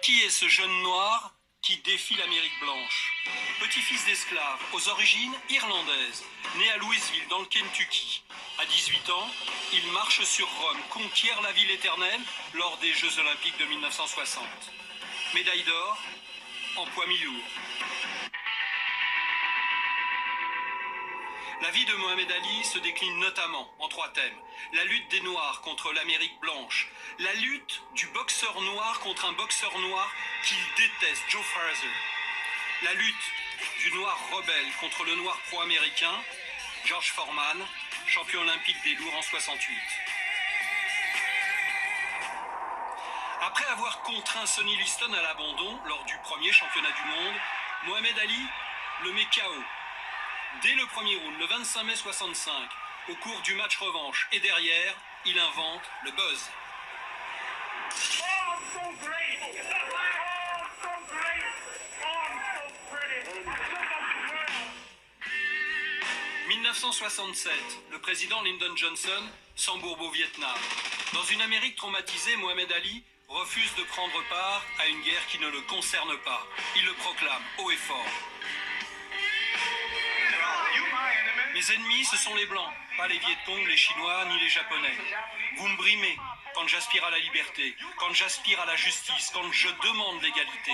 Qui est ce jeune noir qui défie l'Amérique blanche? Petit-fils d'esclaves, aux origines irlandaises, né à Louisville, dans le Kentucky. À 18 ans, il marche sur Rome, conquiert la ville éternelle lors des Jeux Olympiques de 1960. Médaille d'or en poids mi-lourd. La vie de Mohamed Ali se décline notamment en 3 thèmes. La lutte des Noirs contre l'Amérique blanche, la lutte du boxeur noir contre un boxeur noir qu'il déteste, Joe Frazier, la lutte du noir rebelle contre le noir pro-américain, George Foreman, champion olympique des lourds en 68. Après avoir contraint Sonny Liston à l'abandon lors du premier championnat du monde, Mohamed Ali le met KO. Dès le premier round, le 25 mai 65, au cours du match revanche, et derrière, il invente le buzz. 1967, le président Lyndon Johnson s'embourbe au Vietnam. Dans une Amérique traumatisée, Mohamed Ali refuse de prendre part à une guerre qui ne le concerne pas. Il le proclame haut et fort. Mes ennemis, ce sont les Blancs, pas les Viet Cong, les Chinois, ni les Japonais. Vous me brimez quand j'aspire à la liberté, quand j'aspire à la justice, quand je demande l'égalité.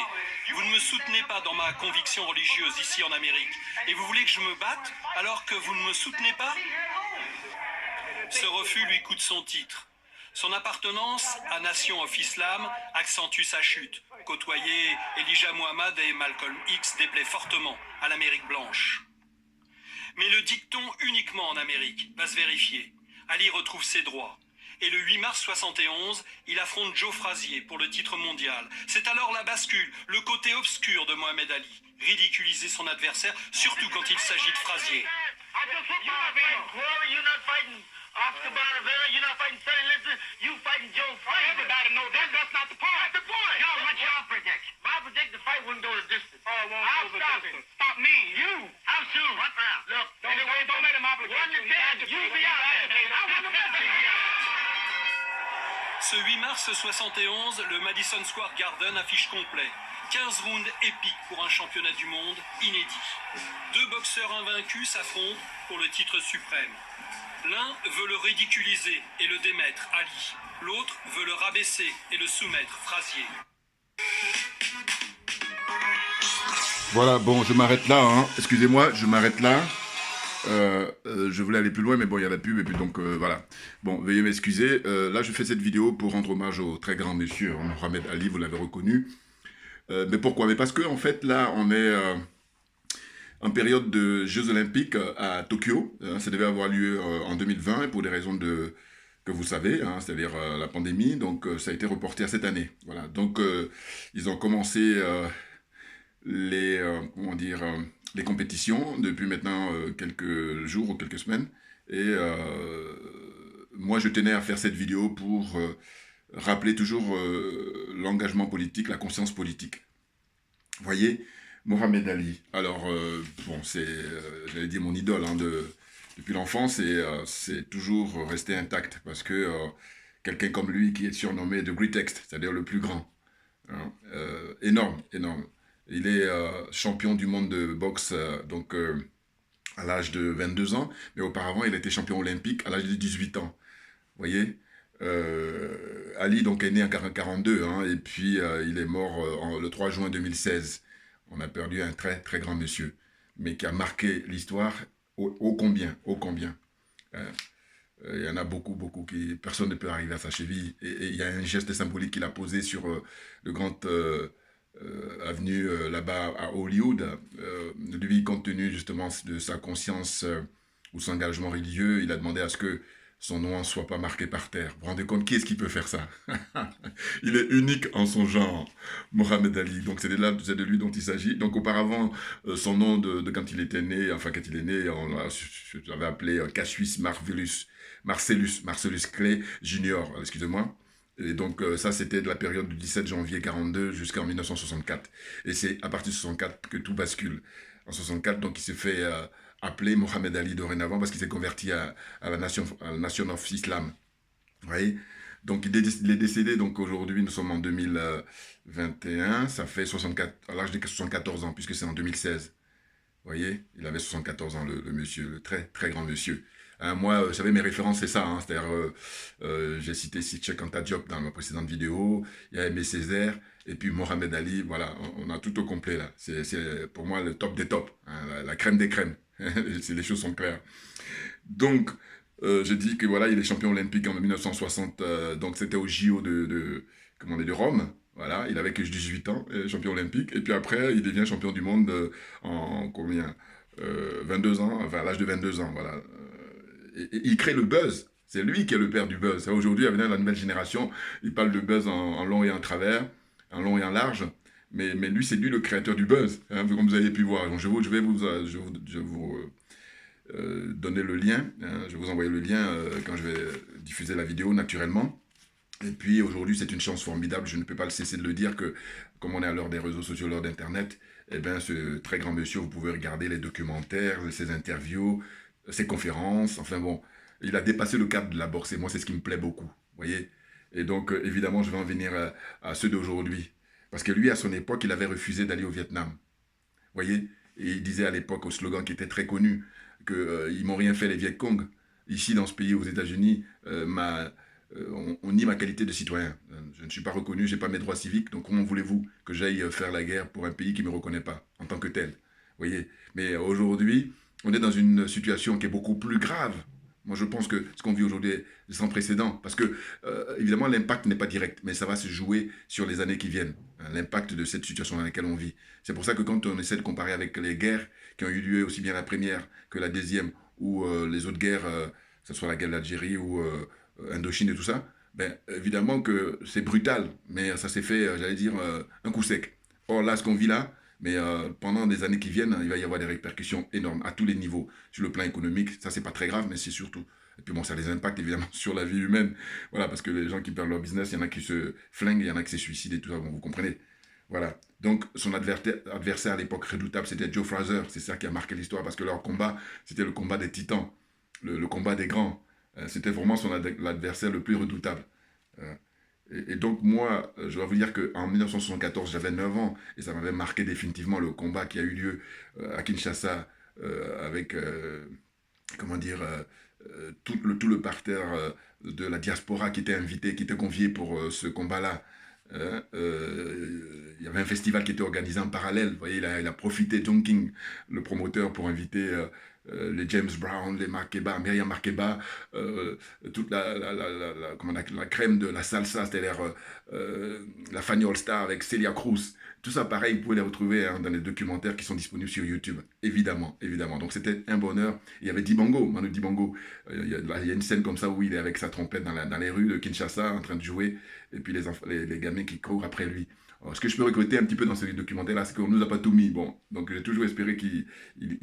Vous ne me soutenez pas dans ma conviction religieuse ici en Amérique. Et vous voulez que je me batte alors que vous ne me soutenez pas? Ce refus lui coûte son titre. Son appartenance à Nation of Islam accentue sa chute. Côtoyer Elijah Muhammad et Malcolm X déplaît fortement à l'Amérique blanche. Mais le dicton uniquement en Amérique va se vérifier. Ali retrouve ses droits. Et le 8 mars 71, il affronte Joe Frazier pour le titre mondial. C'est alors la bascule, le côté obscur de Mohamed Ali. Ridiculiser son adversaire, surtout quand il s'agit de Frazier. Oscar Bonavera, you're not fighting Sonny Liston, you fighting Joe Frazier. Everybody knows that. That's not the point. That's the point. Y'all, what's your prediction? My prediction, the fight wouldn't go the distance. Oh, it won't go the distance. Stop me. You. How soon? What round? Look, don't let him obligate you. You be out there. I want the best of you. Ce 8 mars 71, le Madison Square Garden affiche complet. 15 rounds épiques pour un championnat du monde inédit. 2 boxeurs invaincus s'affrontent pour le titre suprême. L'un veut le ridiculiser et le démettre, Ali. L'autre veut le rabaisser et le soumettre, Frazier. Voilà, bon, je m'arrête là, hein. Excusez-moi, je m'arrête là. Je voulais aller plus loin, mais bon, il y a la pub, et puis donc, voilà. Bon, veuillez m'excuser. Là, je fais cette vidéo pour rendre hommage au très grand monsieur, Mohamed Ali, vous l'avez reconnu. Mais pourquoi? Mais parce que, en fait, là, on est en période de Jeux Olympiques à Tokyo. Ça devait avoir lieu en 2020, pour des raisons que vous savez, hein, c'est-à-dire la pandémie. Donc, ça a été reporté à cette année. Voilà. Donc, ils ont commencé les compétitions depuis maintenant quelques jours ou quelques semaines. Et moi, je tenais à faire cette vidéo pour rappeler toujours l'engagement politique, la conscience politique. Vous voyez, Mohamed Ali, alors, bon, c'est, j'allais dire, mon idole hein, depuis l'enfance, et c'est toujours resté intact, parce que quelqu'un comme lui, qui est surnommé The Greatest, c'est-à-dire le plus grand, hein, énorme, énorme. Il est champion du monde de boxe, donc à l'âge de 22 ans, mais auparavant, il était champion olympique à l'âge de 18 ans. Vous voyez, Ali donc, est né en 1942, hein, et puis il est mort le 3 juin 2016. On a perdu un très, très grand monsieur, mais qui a marqué l'histoire ô combien, ô combien. Il y en a beaucoup, beaucoup, personne ne peut arriver à sa cheville. Et il y a un geste symbolique qu'il a posé sur le grand avenue là-bas à Hollywood. Lui, compte tenu justement de sa conscience ou son engagement religieux, il a demandé à ce que son nom ne soit pas marqué par terre. Vous vous rendez compte, qui est-ce qui peut faire ça? Il est unique en son genre, Mohamed Ali. Donc c'est de lui dont il s'agit. Donc auparavant, son nom de quand il était né, enfin quand il est né, je l'avais appelé Cassius Marcellus Clay Junior, excusez-moi. Et donc ça c'était de la période du 17 janvier 42 jusqu'en 1964. Et c'est à partir de 64 que tout bascule. En 64, donc il s'est fait appeler Mohamed Ali dorénavant parce qu'il s'est converti à la Nation of Islam. Vous voyez? Donc il est décédé, donc aujourd'hui nous sommes en 2021, ça fait 64, à l'âge de 74 ans, puisque c'est en 2016. Vous voyez? Il avait 74 ans, le monsieur, le très très grand monsieur. Hein, moi, vous savez, mes références, c'est ça. Hein, c'est-à-dire, j'ai cité Cheikh Anta Diop dans ma précédente vidéo, il y a Aimé Césaire, et puis Mohamed Ali, voilà, on a tout au complet là. C'est pour moi le top des tops, hein, la crème des crèmes. Les choses sont claires. Donc, je dis que voilà, il est champion olympique en 1960, donc c'était au JO comment on dit, de Rome. Voilà, il avait que 18 ans, champion olympique. Et puis après, il devient champion du monde en combien 22 ans, enfin à l'âge de 22 ans, voilà. Et il crée le buzz. C'est lui qui est le père du buzz. Aujourd'hui, avec la nouvelle génération, il parle de buzz en long et en travers, en long et en large. Mais lui, c'est lui le créateur du buzz, hein, comme vous avez pu voir. Donc je vais vous donner le lien. Hein, je vais vous envoyer le lien quand je vais diffuser la vidéo naturellement. Et puis aujourd'hui, c'est une chance formidable, je ne peux pas le cesser de le dire, que comme on est à l'heure des réseaux sociaux, l'heure d'Internet, eh bien, ce très grand monsieur, vous pouvez regarder les documentaires, ses interviews, ses conférences, enfin bon, il a dépassé le cadre de la boxe, et moi, c'est ce qui me plaît beaucoup, vous voyez. Et donc, évidemment, je vais en venir à ceux d'aujourd'hui. Parce que lui, à son époque, il avait refusé d'aller au Vietnam, vous voyez. Et il disait à l'époque, au slogan qui était très connu, que ils m'ont rien fait, les Viet Cong. Ici, dans ce pays, aux États-Unis, on nie ma qualité de citoyen. Je ne suis pas reconnu, je n'ai pas mes droits civiques, donc comment voulez-vous que j'aille faire la guerre pour un pays qui ne me reconnaît pas en tant que tel? Vous voyez. Mais aujourd'hui, on est dans une situation qui est beaucoup plus grave. Moi, je pense que ce qu'on vit aujourd'hui est sans précédent, parce que, évidemment, l'impact n'est pas direct, mais ça va se jouer sur les années qui viennent, hein, l'impact de cette situation dans laquelle on vit. C'est pour ça que quand on essaie de comparer avec les guerres qui ont eu lieu, aussi bien la première que la deuxième, ou les autres guerres, que ce soit la guerre d'Algérie ou Indochine et tout ça, ben, évidemment que c'est brutal, mais ça s'est fait, j'allais dire, un coup sec. Or là, ce qu'on vit là, mais pendant des années qui viennent, il va y avoir des répercussions énormes à tous les niveaux. Sur le plan économique, ça c'est pas très grave, mais c'est surtout. Et puis bon, ça a des impacts évidemment sur la vie humaine. Voilà, parce que les gens qui perdent leur business, il y en a qui se flinguent, il y en a qui se suicident et tout ça, bon, vous comprenez. Voilà. Donc son adversaire à l'époque redoutable, c'était Joe Frazier. C'est ça qui a marqué l'histoire, parce que leur combat, c'était le combat des titans, le combat des grands. C'était vraiment l'adversaire le plus redoutable. Et donc moi, je dois vous dire qu'en 1974, j'avais 9 ans, et ça m'avait marqué définitivement le combat qui a eu lieu à Kinshasa, avec, comment dire, tout le parterre de la diaspora qui était invité, qui était convié pour ce combat-là. Il y avait un festival qui était organisé en parallèle. Vous voyez, il a profité, John King, le promoteur, pour inviter les James Brown, les Makeba, Myriam Makeba, toute la crème de la salsa, c'est-à-dire la Fanny All-Star avec Celia Cruz. Tout ça, pareil, vous pouvez les retrouver hein, dans les documentaires qui sont disponibles sur YouTube. Évidemment, évidemment. Donc c'était un bonheur. Il y avait Dibango, Manu Dibango. Il y a une scène comme ça où il est avec sa trompette dans les rues de Kinshasa en train de jouer. Et puis les gamins qui courent après lui. Alors, ce que je peux regretter un petit peu dans ce documentaire-là, c'est qu'on ne nous a pas tout mis. Bon, donc j'ai toujours espéré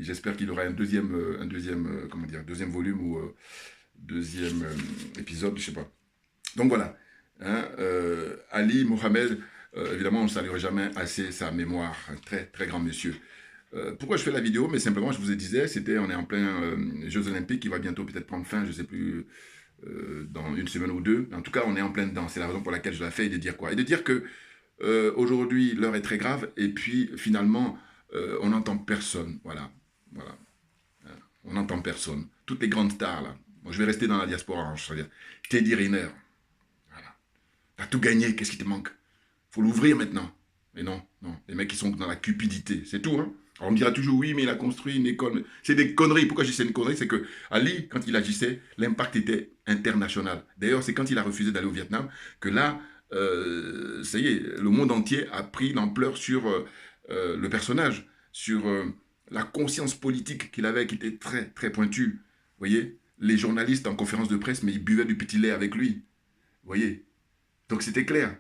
j'espère qu'il aura un deuxième volume ou deuxième épisode, je sais pas. Donc voilà. Hein, Ali Mohamed, évidemment, on ne saluera jamais assez sa mémoire. Un très, très grand monsieur. Pourquoi je fais la vidéo? Mais simplement, je vous ai dit, on est en plein Jeux Olympiques qui va bientôt peut-être prendre fin, je ne sais plus, dans une semaine ou deux. En tout cas, on est en plein dedans. C'est la raison pour laquelle je la fais, et de dire quoi? Et de dire que aujourd'hui, l'heure est très grave, et puis finalement, on n'entend personne. Voilà. On n'entend personne. Toutes les grandes stars, là. Moi, je vais rester dans la diaspora, hein, je veux dire. Teddy Riner. Voilà. T'as tout gagné, qu'est-ce qui te manque? Faut l'ouvrir maintenant. Mais non. Les mecs, ils sont dans la cupidité, c'est tout, hein. Alors, on me dira toujours, oui, mais il a construit une école. C'est des conneries. Pourquoi je dis c'est une connerie? C'est que Ali, quand il agissait, l'impact était international. D'ailleurs, c'est quand il a refusé d'aller au Vietnam que là, ça y est, le monde entier a pris l'ampleur sur le personnage, sur la conscience politique qu'il avait, qui était très, très pointue. Vous voyez, les journalistes en conférence de presse, mais ils buvaient du petit lait avec lui. Vous voyez, donc c'était clair.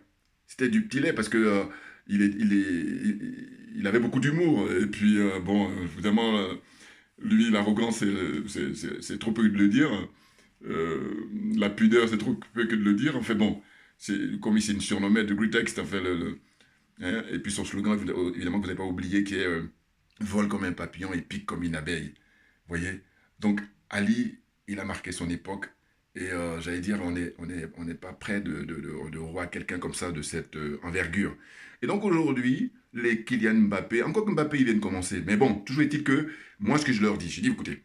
C'était du petit lait parce que il avait beaucoup d'humour. Et puis, bon, évidemment, lui, l'arrogance, c'est trop peu de le dire. La pudeur, c'est trop peu que de le dire. Enfin bon, comme il s'est surnommé The Great Text, enfin, hein, et puis son slogan, évidemment, que vous n'avez pas oublié, qui est vole comme un papillon et pique comme une abeille. voyez. Donc, Ali, il a marqué son époque. Et j'allais dire, on n'est pas prêt de revoir quelqu'un comme ça, de cette envergure. Et donc aujourd'hui, les Kylian Mbappé, encore que Mbappé, il vient de commencer. Mais bon, toujours est-il que, moi, ce que je leur dis, je dis, écoutez,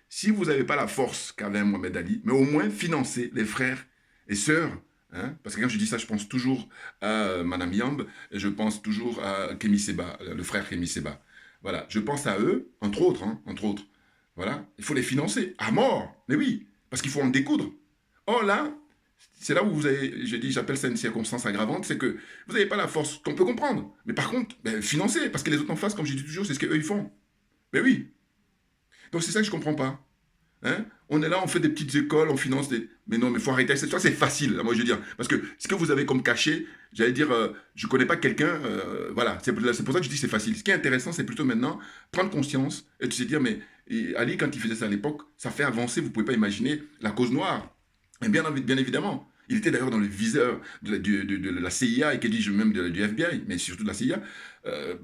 si vous n'avez pas la force qu'avait Mohamed Ali, mais au moins financez les frères et sœurs. Hein, parce que quand je dis ça, je pense toujours à Madame Yamb et je pense toujours à Kémy Seba, le frère Kémy Seba. Voilà, je pense à eux, entre autres, hein, entre autres. Voilà, il faut les financer à mort. Mais oui, parce qu'il faut en découdre. Or là, c'est là où vous avez, je dis, j'appelle ça une circonstance aggravante, c'est que vous n'avez pas la force qu'on peut comprendre. Mais par contre, ben, financez, parce que les autres en face, comme je dis toujours, c'est ce qu'eux ils font. Mais oui. Donc c'est ça que je ne comprends pas. Hein, on est là, on fait des petites écoles, on finance des... Mais non, mais il faut arrêter. Ça, c'est facile, moi, je veux dire. Parce que ce que vous avez comme cachet, j'allais dire, je ne connais pas quelqu'un, voilà. C'est pour ça que je dis que c'est facile. Ce qui est intéressant, c'est plutôt maintenant prendre conscience et de se dire, mais Ali, quand il faisait ça à l'époque, ça fait avancer, vous ne pouvez pas imaginer la cause noire. Et bien évidemment. Il était d'ailleurs dans le viseur de la CIA et que dis-je même du FBI, mais surtout de la CIA,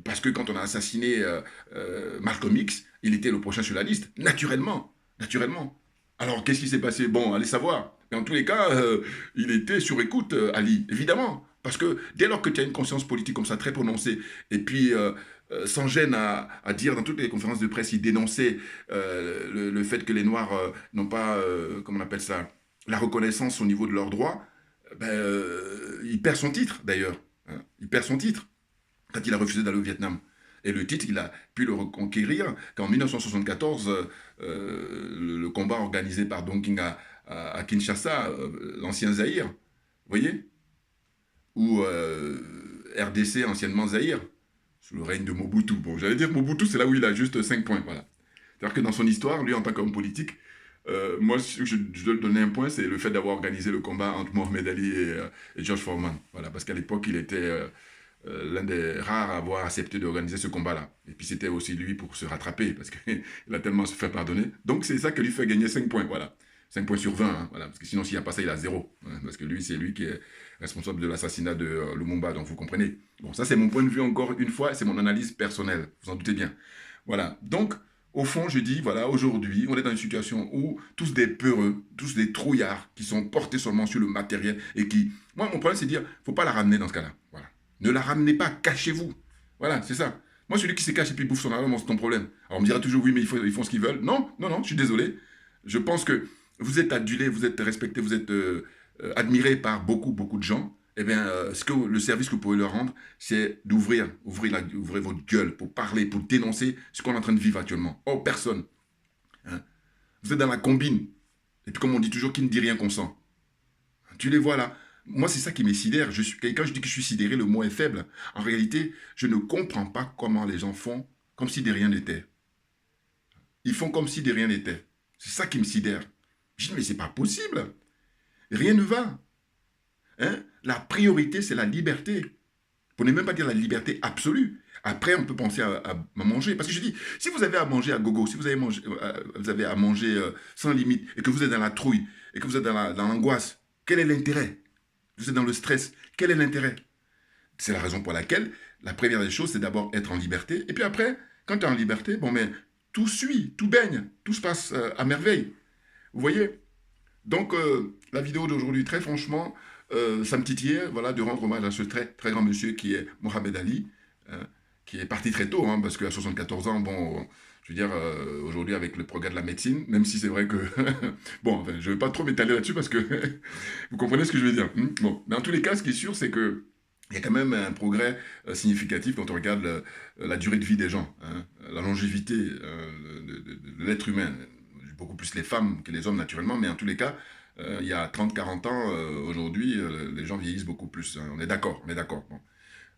parce que quand on a assassiné Malcolm X, il était le prochain sur la liste, naturellement. Naturellement. Alors, qu'est-ce qui s'est passé? Bon, allez savoir. Mais en tous les cas, il était sur écoute, Ali, évidemment. Parce que dès lors que tu as une conscience politique comme ça très prononcée, et puis sans gêne à dire dans toutes les conférences de presse, il dénonçait le fait que les Noirs n'ont pas, comment on appelle ça, la reconnaissance au niveau de leurs droits, ben, il perd son titre d'ailleurs. Hein. Il perd son titre quand il a refusé d'aller au Vietnam. Et le titre, il a pu le reconquérir qu'en 1974, le combat organisé par Dong King à Kinshasa, l'ancien Zaïre, vous voyez, ou RDC, anciennement Zaïre, sous le règne de Mobutu. Bon, j'allais dire Mobutu, c'est là où il a juste 5 points, voilà. C'est-à-dire que dans son histoire, lui, en tant qu'homme politique, moi, je dois lui donner un point, c'est le fait d'avoir organisé le combat entre Mohamed Ali et George Foreman. Voilà, parce qu'à l'époque, il était l'un des rares à avoir accepté d'organiser ce combat-là. Et puis c'était aussi lui pour se rattraper, parce qu'il a tellement se fait pardonner. Donc c'est ça qui lui fait gagner 5 points, voilà. 5 points sur 20, hein, voilà. Parce que sinon, s'il n'y a pas ça, il a 0. Hein, parce que lui, c'est lui qui est responsable de l'assassinat de Lumumba, donc vous comprenez. Bon, ça c'est mon point de vue encore une fois, c'est mon analyse personnelle, vous en doutez bien. Voilà, donc au fond, je dis, voilà, aujourd'hui, on est dans une situation où tous des peureux, tous des trouillards qui sont portés seulement sur le matériel et qui... Moi, mon problème, c'est de dire, il ne faut pas la ramener dans ce cas-là. Voilà. Ne la ramenez pas, cachez-vous. Voilà, c'est ça. Moi, celui qui se cache et puis bouffe son argent, c'est ton problème. Alors, on me dira toujours, oui, mais ils font ce qu'ils veulent. Non, non, non, je suis désolé. Je pense que vous êtes adulé, vous êtes respecté, vous êtes admiré par beaucoup, beaucoup de gens. Eh bien, le service que vous pouvez leur rendre, c'est d'ouvrir votre gueule pour parler, pour dénoncer ce qu'on est en train de vivre actuellement. Oh, personne. Hein. Vous êtes dans la combine. Et puis, comme on dit toujours, qui ne dit rien consent. Tu les vois là. Moi, c'est ça qui me sidère. Quand je dis que je suis sidéré, le mot est faible. En réalité, je ne comprends pas comment les gens font comme si de rien n'était. Ils font comme si de rien n'était. C'est ça qui me sidère. Je dis, mais c'est pas possible. Rien ne va. Hein? La priorité, c'est la liberté. Pour ne même pas dire la liberté absolue. Après, on peut penser à manger. Parce que je dis, si vous avez à manger à gogo, si vous avez à manger sans limite, et que vous êtes dans la trouille, et que vous êtes dans l'angoisse, quel est l'intérêt? Vous êtes dans le stress, quel est l'intérêt? C'est la raison pour laquelle la première des choses, c'est d'abord être en liberté. Et puis après, quand tu es en liberté, bon, mais tout suit, tout baigne, tout se passe à merveille. Vous voyez? Donc, la vidéo d'aujourd'hui, très franchement, ça me titillait, voilà, de rendre hommage à ce très, très grand monsieur qui est Mohamed Ali, hein, qui est parti très tôt, hein, parce qu'à 74 ans, bon, je veux dire, aujourd'hui, avec le progrès de la médecine, même si c'est vrai que... bon, enfin, je ne vais pas trop m'étaler là-dessus, parce que vous comprenez ce que je veux dire. Bon, mais en tous les cas, ce qui est sûr, c'est que il y a quand même un progrès significatif quand on regarde la durée de vie des gens, hein, la longévité de l'être humain. Beaucoup plus les femmes que les hommes naturellement, mais en tous les cas, il y a 30-40 ans, aujourd'hui, les gens vieillissent beaucoup plus. Hein, on est d'accord, on est d'accord. Bon.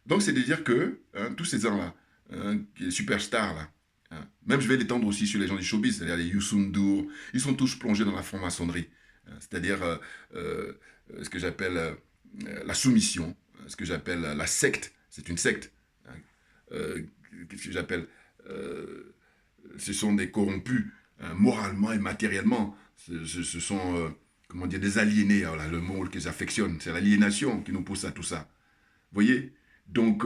Donc c'est de dire que hein, tous ces gens-là, hein, les superstars là, hein, même je vais l'étendre aussi sur les gens du showbiz, c'est-à-dire les Youssou N'Dour, ils sont tous plongés dans la franc-maçonnerie. Hein, c'est-à-dire ce que j'appelle la soumission, ce que j'appelle la secte, c'est une secte. Hein, qu'est-ce que j'appelle ce sont des corrompus moralement et matériellement. Ce sont, comment dire, des aliénés. Voilà, le mot que j'affectionne, c'est l'aliénation qui nous pousse à tout ça. Vous voyez? Donc,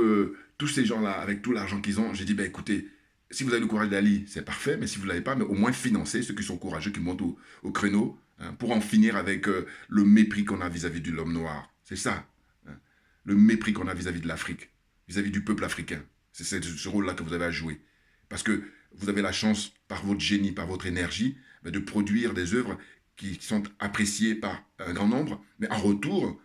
tous ces gens-là, avec tout l'argent qu'ils ont, j'ai dit, ben écoutez, si vous avez le courage d'Ali, c'est parfait, mais si vous ne l'avez pas, mais au moins financez ceux qui sont courageux, qui montent au créneau, hein, pour en finir avec le mépris qu'on a vis-à-vis de l'homme noir. C'est ça, hein, le mépris qu'on a vis-à-vis de l'Afrique, vis-à-vis du peuple africain. C'est ce rôle-là que vous avez à jouer. Parce que vous avez la chance, par votre génie, par votre énergie, de produire des œuvres qui sont appréciées par un grand nombre, mais en retour,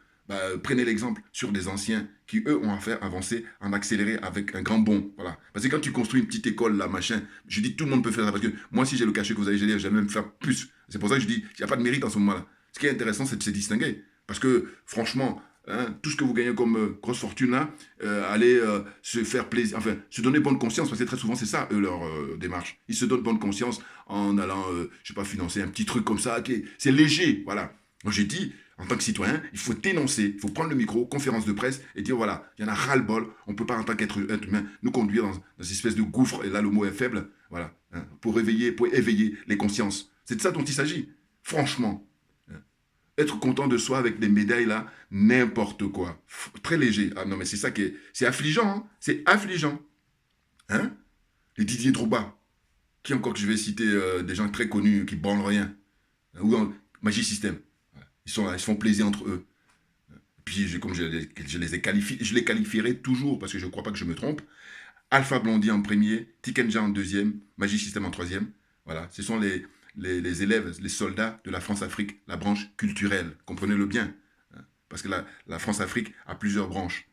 prenez l'exemple sur des anciens qui, eux, ont à faire avancer, en accélérer avec un grand bond. Voilà. Parce que quand tu construis une petite école, là, machin, je dis tout le monde peut faire ça. Parce que moi, si j'ai le cachet que vous avez, j'allais même faire plus. C'est pour ça que je dis, il n'y a pas de mérite en ce moment-là. Ce qui est intéressant, c'est de se distinguer. Parce que, franchement, hein, tout ce que vous gagnez comme grosse fortune, là, allez se faire plaisir, enfin, se donner bonne conscience, parce que très souvent, c'est ça, eux, leur démarche. Ils se donnent bonne conscience en allant, je sais pas, financer un petit truc comme ça, c'est léger, voilà. Moi, j'ai dit, en tant que citoyen, il faut dénoncer, il faut prendre le micro, conférence de presse, et dire, voilà, il y en a ras-le-bol, on ne peut pas, en tant qu'être humain, nous conduire dans cette espèce de gouffre, et là, le mot est faible, voilà, hein, pour éveiller les consciences. C'est de ça dont il s'agit, franchement. Être content de soi avec des médailles, là, n'importe quoi. Très léger. Ah non, mais c'est ça qui est... C'est affligeant, hein. C'est affligeant. Hein? Les Didier Drogba, qui encore que je vais citer des gens très connus qui branlent rien. Ou Magic System. Ils sont là, ils se font plaisir entre eux. Puis, comme je les ai qualifiés, je les qualifierai toujours, parce que je ne crois pas que je me trompe. Alpha Blondy en premier, Tikenja en deuxième, Magic System en troisième. Voilà, ce sont les élèves, les soldats de la France-Afrique, la branche culturelle. Comprenez-le bien. Parce que la France-Afrique a plusieurs branches.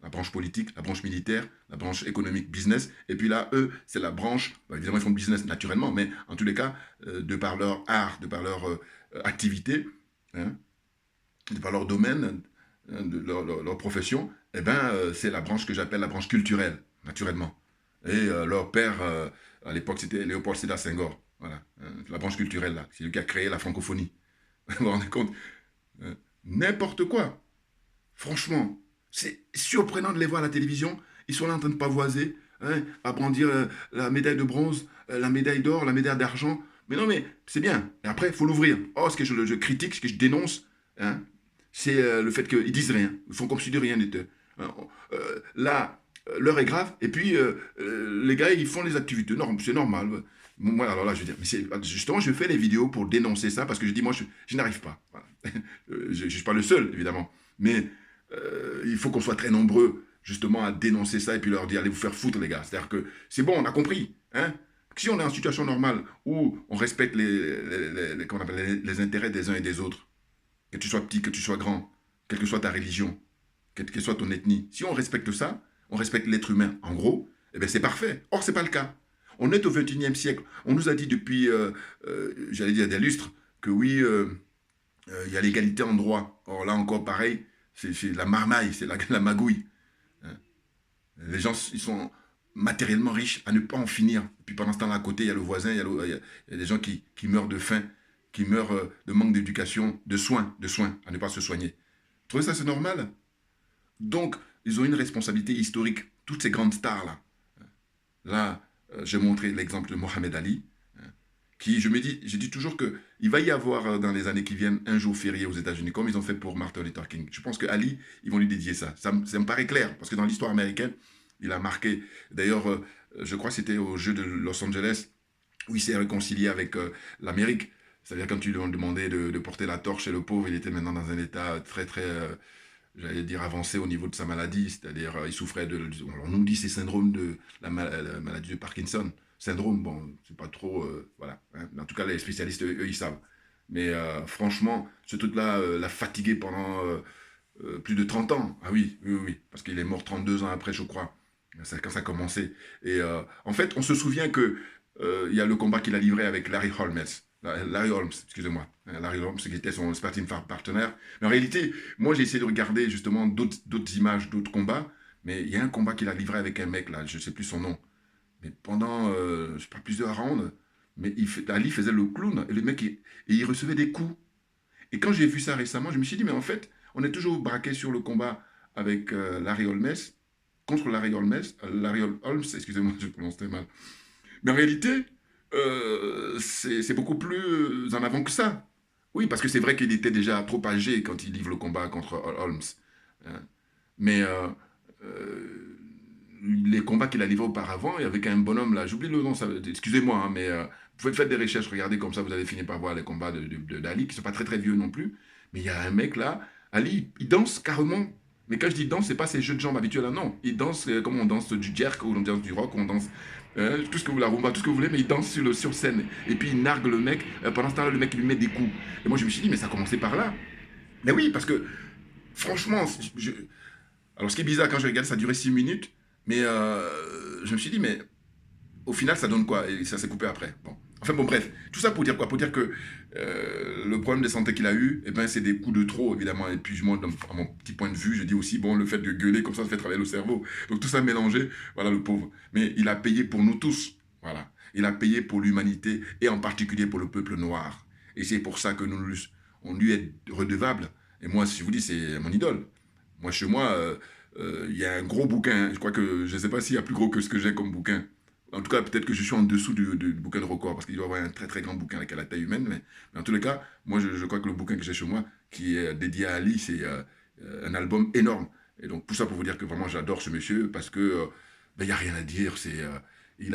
La branche politique, la branche militaire, la branche économique, business. Et puis là, eux, c'est la branche, évidemment, ils font business naturellement, mais en tous les cas, de par leur art, de par leur activité, hein, de par leur domaine, de leur profession, eh ben, c'est la branche que j'appelle la branche culturelle, naturellement. Et leur père, à l'époque, c'était Léopold Sédar Senghor. Voilà, la branche culturelle, là. C'est lui qui a créé la francophonie. Vous vous rendez compte? N'importe quoi. Franchement, c'est surprenant de les voir à la télévision. Ils sont là en train de pavoiser, hein, à brandir la médaille de bronze, la médaille d'or, la médaille d'argent. Mais non, mais c'est bien. Et après, il faut l'ouvrir. Oh, ce que je critique, ce que je dénonce, hein, c'est le fait qu'ils disent rien. Ils font comme si de rien n'était. Là, l'heure est grave. Et puis, les gars, ils font les activités. Non, c'est normal. Moi, alors là, je veux dire, mais justement, je fais les vidéos pour dénoncer ça parce que je dis, moi, je n'arrive pas. Voilà. Je ne suis pas le seul, évidemment. Mais il faut qu'on soit très nombreux, justement, à dénoncer ça et puis leur dire, allez vous faire foutre, les gars. C'est-à-dire que c'est bon, on a compris. Hein? Si on est en situation normale où on respecte les intérêts des uns et des autres, que tu sois petit, que tu sois grand, quelle que soit ta religion, quelle que soit ton ethnie, si on respecte ça, on respecte l'être humain, en gros, eh bien c'est parfait. Or, ce n'est pas le cas. On est au XXIe siècle. On nous a dit depuis, j'allais dire des lustres, que oui, il y a l'égalité en droit. Or là encore, pareil, c'est la marmaille, c'est la magouille. Hein. Les gens, ils sont matériellement riches à ne pas en finir. Et puis pendant ce temps-là, à côté, il y a le voisin, il y a des gens qui meurent de faim, qui meurent de manque d'éducation, de soins, à ne pas se soigner. Vous trouvez ça, c'est normal? Donc, ils ont une responsabilité historique. Toutes ces grandes stars-là. Là, j'ai montré l'exemple de Mohamed Ali, qui, je dis toujours qu'il va y avoir dans les années qui viennent un jour férié aux États-Unis, comme ils ont fait pour Martin Luther King. Je pense que Ali, ils vont lui dédier ça. Ça me paraît clair, parce que dans l'histoire américaine, il a marqué. D'ailleurs, je crois que c'était au Jeux de Los Angeles, où il s'est réconcilié avec l'Amérique. C'est-à-dire quand ils lui ont demandé de porter la torche, et le pauvre, il était maintenant dans un état très, très, j'allais dire, avancé au niveau de sa maladie. C'est-à-dire, il souffrait on nous dit c'est syndrome de la maladie de Parkinson. Syndrome, bon, c'est pas trop, voilà. Hein. En tout cas, les spécialistes, eux, ils savent. Mais franchement, ce truc-là l'a fatigué pendant plus de 30 ans. Ah oui, parce qu'il est mort 32 ans après, je crois. C'est quand ça a commencé. Et en fait, on se souvient que il y a le combat qu'il a livré avec Larry Holmes. Larry Holmes, excusez-moi. Larry Holmes, qui était son sparring partenaire. Mais en réalité, moi, j'ai essayé de regarder justement d'autres images, d'autres combats. Mais il y a un combat qu'il a livré avec un mec, là, je ne sais plus son nom. Mais pendant, je sais pas, plusieurs rounds, mais Ali faisait le clown, et le mec, il recevait des coups. Et quand j'ai vu ça récemment, je me suis dit, mais en fait, on est toujours braqué sur le combat avec Larry Holmes, contre Larry Holmes, excusez-moi, je prononce très mal. Mais en réalité, c'est beaucoup plus en avant que ça. Oui, parce que c'est vrai qu'il était déjà trop âgé quand il livre le combat contre Holmes. Hein. Mais les combats qu'il a livrés auparavant, et avec un bonhomme là, j'oublie le nom, excusez-moi, hein, mais vous pouvez faire des recherches, regardez comme ça, vous allez finir par voir les combats d'Ali, qui ne sont pas très très vieux non plus, mais il y a un mec là, Ali, il danse carrément, mais quand je dis danse, c'est pas ces jeux de jambes habituels là, non, il danse comme on danse du jerk, ou on danse du rock, ou on danse tout ce que vous la rumba, tout ce que vous voulez, mais il danse sur scène, et puis il nargue le mec, pendant ce temps-là, le mec il lui met des coups, et moi je me suis dit, mais ça a commencé par là, mais oui, parce que franchement, alors ce qui est bizarre quand je regarde, ça a duré 6 minutes, mais je me suis dit, mais au final, ça donne quoi? Et ça s'est coupé après. Bon. Enfin bon, bref, tout ça pour dire quoi? Pour dire que le problème de santé qu'il a eu, eh ben, c'est des coups de trop, évidemment. Et puis, moi, à mon petit point de vue, je dis aussi, bon, le fait de gueuler, comme ça fait travailler le cerveau. Donc tout ça mélangé, voilà le pauvre. Mais il a payé pour nous tous. Voilà. Il a payé pour l'humanité, et en particulier pour le peuple noir. Et c'est pour ça que on lui est redevable. Et moi, si je vous dis, c'est mon idole. Moi, chez moi, il y a un gros bouquin. Je crois que, je ne sais pas s'il y a plus gros que ce que j'ai comme bouquin. En tout cas, peut-être que je suis en dessous du bouquin de record, parce qu'il doit y avoir un très très grand bouquin avec la taille humaine. Mais en tous les cas, moi, je crois que le bouquin que j'ai chez moi, qui est dédié à Ali, c'est un album énorme. Et donc, tout ça pour vous dire que vraiment, j'adore ce monsieur, parce que ben, il n'y a rien à dire. Il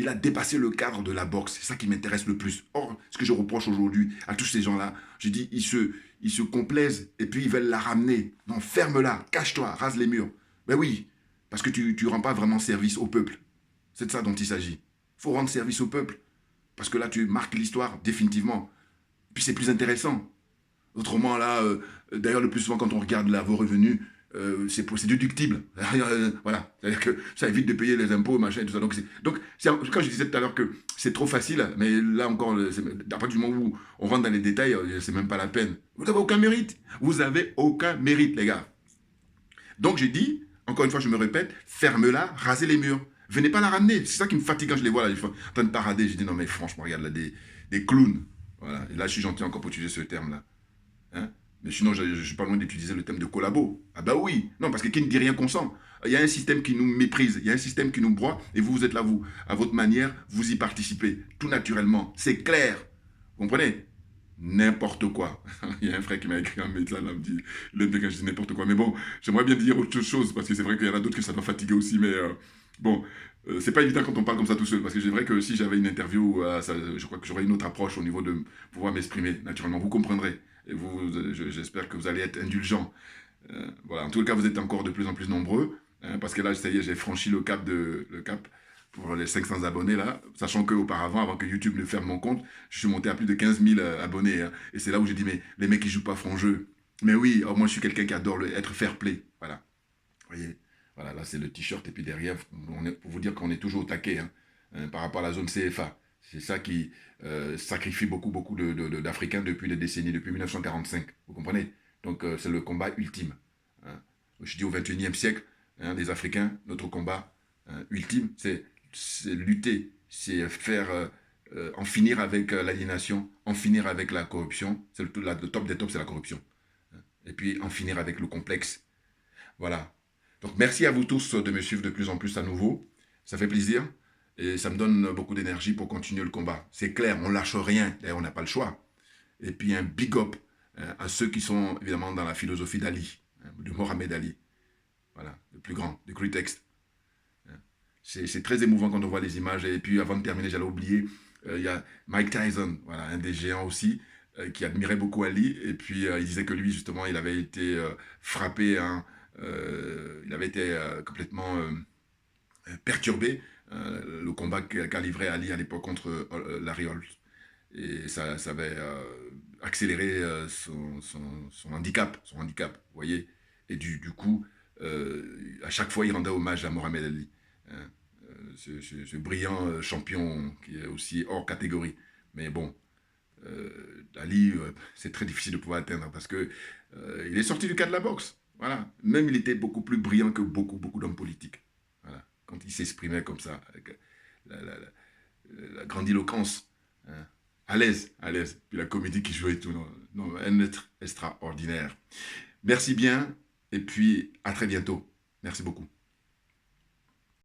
a dépassé le cadre de la boxe. C'est ça qui m'intéresse le plus. Or, ce que je reproche aujourd'hui à tous ces gens-là, je dis, ils se complaisent et puis ils veulent la ramener. Non, ferme-la, cache-toi, rase les murs. Ben oui, parce que tu ne rends pas vraiment service au peuple. C'est de ça dont il s'agit. Il faut rendre service au peuple. Parce que là, tu marques l'histoire, définitivement. Puis c'est plus intéressant. Autrement, là, d'ailleurs, le plus souvent, quand on regarde là, vos revenus, c'est déductible. Voilà. C'est-à-dire que ça évite de payer les impôts, machin, et tout ça. Donc, quand je disais tout à l'heure que c'est trop facile, mais là encore, à partir du moment où on rentre dans les détails, c'est même pas la peine. Vous n'avez aucun mérite. Vous avez aucun mérite, les gars. Donc, j'ai dit, encore une fois, je me répète, ferme-la, rasez les murs. Venez pas la ramener. C'est ça qui me fatigue quand je les vois là. Ils sont en train de parader. Je dis non, mais franchement, regarde là, des clowns. Voilà. Et là, je suis gentil encore pour utiliser ce terme-là. Hein? Mais sinon, je ne suis pas loin d'utiliser le thème de collabo. Ah bah oui. Non, parce que qui ne dit rien consent. Il y a un système qui nous méprise. Il y a un système qui nous broie. Et vous êtes là, vous, à votre manière, vous y participez. Tout naturellement. C'est clair. Vous comprenez? N'importe quoi. Il y a un frère qui m'a écrit un mail là, me dit, il aime bien quand je dis n'importe quoi. Mais bon, j'aimerais bien dire autre chose, parce que c'est vrai qu'il y en a d'autres que ça doit fatiguer aussi, mais bon, c'est pas évident quand on parle comme ça tout seul, parce que c'est vrai que si j'avais une interview, je crois que j'aurais une autre approche au niveau de pouvoir m'exprimer, naturellement, vous comprendrez. Et j'espère que vous allez être indulgents. Voilà, en tout cas, vous êtes encore de plus en plus nombreux, hein, parce que là, ça y est, j'ai franchi le cap pour les 500 abonnés là, sachant qu'auparavant, avant que YouTube ne ferme mon compte, je suis monté à plus de 15 000 abonnés. Hein, et c'est là où j'ai dit, mais les mecs, ils jouent pas franc jeu. Mais oui, moi, je suis quelqu'un qui adore être fair play. Voilà. Vous voyez, voilà, là, c'est le t-shirt. Et puis derrière, pour vous dire qu'on est toujours au taquet hein, par rapport à la zone CFA. C'est ça qui sacrifie beaucoup d'Africains depuis des décennies, depuis 1945. Vous comprenez? Donc, c'est le combat ultime. Hein. Je dis au XXIe siècle, hein, des Africains, notre combat ultime, c'est lutter, c'est faire en finir avec l'aliénation, en finir avec la corruption. C'est le top des tops, c'est la corruption. Et puis en finir avec le complexe. Voilà. Donc merci à vous tous de me suivre de plus en plus à nouveau. Ça fait plaisir et ça me donne beaucoup d'énergie pour continuer le combat. C'est clair, on lâche rien. D'ailleurs, on n'a pas le choix. Et puis un big up à ceux qui sont évidemment dans la philosophie d'Ali, de Mohamed Ali. Voilà, le plus grand, le greatest. C'est très émouvant quand on voit les images. Et puis, avant de terminer, j'allais oublier, il y a Mike Tyson, voilà, un des géants aussi, qui admirait beaucoup Ali. Et puis, il disait que lui, justement, il avait été frappé, hein, il avait été complètement perturbé, le combat qu'a livré Ali à l'époque contre Larry Holmes. Et ça avait accéléré son handicap, vous voyez. Et du coup, à chaque fois, il rendait hommage à Mohamed Ali. Hein, ce brillant champion qui est aussi hors catégorie. Mais bon, Ali, c'est très difficile de pouvoir atteindre parce que il est sorti du cadre de la boxe. Voilà. Même il était beaucoup plus brillant que beaucoup d'hommes politiques. Voilà. Quand il s'exprimait comme ça, avec la grandiloquence, hein, à l'aise. Puis la comédie qui jouait et tout. Non, un être extraordinaire. Merci bien et puis à très bientôt. Merci beaucoup.